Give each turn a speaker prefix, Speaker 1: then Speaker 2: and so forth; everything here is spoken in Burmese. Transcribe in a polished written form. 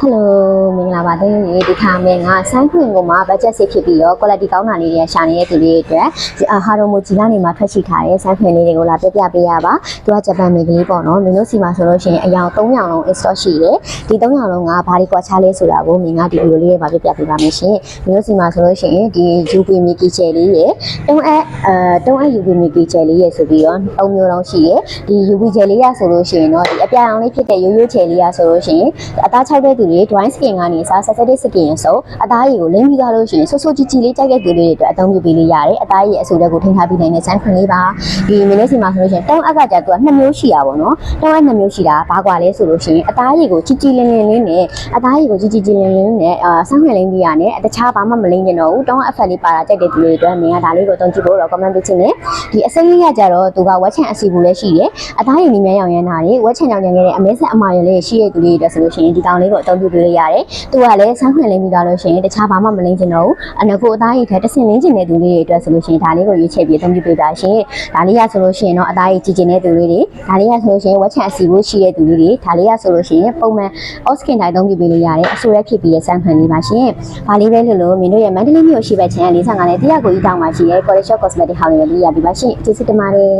Speaker 1: Hello မင်္ဂလာပါတင်ဒီခါမင်းကဆိုင်းခွင်ကိုမှ budget စစ်ဖြစ်ပြီးတော့ quality ကောင်းတာလေးတွေရှာနေတဲ့သူတွေအတွက်ဟာရိုမိုဂျီကနေမှထွက်ရှိထားတဲ့ဆိုင်းခွင်လေးတွေကိုလာပြပြပေးရပါသူကဂျပန်မေကလေးပေါ့နော်မင်းတို့စီမှာဆိုလို့ရှိရင်အယောင်3ရောင်လုံး stock ရှိတယ်ဒီ3ရောင်လုံးကဘာတွေကွာခြားလဲဆိုတာကိုမင်းကဒီဗီဒီယိုလေးမှာပြပြပေးပါမယ်ရှင်မင်းတို့စီမှာဆိုလို့ရှိရင်ဒီ UV Mickey ကျယ်လေးရယ်တုံးအပ် UV Mickey ကျယ်လေးရယ်ဆိုပြီးတော့3မျိုးလုံးရှိတယ်ဒီ UV ကျယ်လေးရဆိုလို့ရှိရင်တော့ဒီအပြာရောင်လေးဖြစ်တဲ့ရိုးရိုးကျယ်လေးရဆိုလို့ရှိရင်အသား6တဲ့သူတွေ dry skin ကနေစား sensitive skin ဆိုအသားရည်ကိုလိမ့်ပြီးသားလို့ရှိရင်ဆိုးဆိုးကြီးကြီးလေးကြိုက်တဲ့သူတွေအတွက်အသုံးပြုပေးလို့ရတယ်အသားရည်အဆူလက်ကိုထိန်းထားပြီးနိုင်တဲ့ဆန်းခွင်လေးပါဒီမင်းလေးစီမှာဆိုလို့ရှိရင်တုံးအပ်ကကြသူက2မျိုးရှိတာပေါ့နော်တုံးအပ်2မျိုးရှိတာဘာကွာလဲဆိုလို့ရှိရင်အသားရည်ကိုကြီးကြီးလင်းလင်းလေးနဲ့အသားရည်ကိုကြီးကြီးလင်းလင်းနဲ့ဆန်းခွင်လိမ့်ပြီးရတယ်တခြားဘာမှမလိမ့်နေတော့ဘူးတုံးအပ်ဖက်လေးပါတာကြိုက်တဲ့သူတွေအတွက်မင်းကဒါလေးကိုအသုံးပြုဖို့တော့ comment ပေးချင်တယ်ဒီအစိမ်းလေးကကြတော့သူကဝက်ချန်အစီဘူးလည်းရှိတယ်အသားရည်နည်းများရောင်ရမ်းတာတွေဝက်ချန်ကြောင်ရမ်းခဲ့တဲ့အမဲဆက်အမာရလေးရှိတဲ့သူတွေအတွက်ဆိုလို့ရှိရင်ဒီကောင်လေးကိုအသုံးပြုပေးလို့ရတယ်သူကလည်းဆန်းခွင်လိမ့်ပြီးသားလို့ရှိရင်တခြားဘာမှမလိမ့်ချင်တော့ဘူးအနကိုအသားရည်ထက်တစ်ဆင့်လိမ့်ချင်တဲ့သူတွေအတွက်ဆိုလို့ရှိရင်ဒါလေးကိုရွေးချယ်ပြီးအသုံးပြုပေးပါရှင်ဒါလေးရဆိုလို့ရှိရင်တော့အသားရည်ကြီးကျင်တဲ့သူတွေဒါလေးရဆိုလို့ရှိရင်ဝက်ချန်အစီဘူးရှိတဲ့သူတွေဒါလေးရဆိုလို့ရှိရင်ပုံမှန် off skin တိုင်းအသုံးပြုပေးလို့ရတယ်အဆူရက်ဖြစ်ပြီးတဲ့ဆန်းခွင်လေးပါရှင်ဘာလေးပဲလို့မင်းတို့ရဲ့မန္တလေးမြို့ရှိဘက်ချမ်း45နဲ့တရားကိုကြီးတောင်းပါရှိရဲ့ Collection Cosmetic ဟောင်းလေးကိုပြရပြပါရှင်ကျေးဇူးတင်ပါတယ်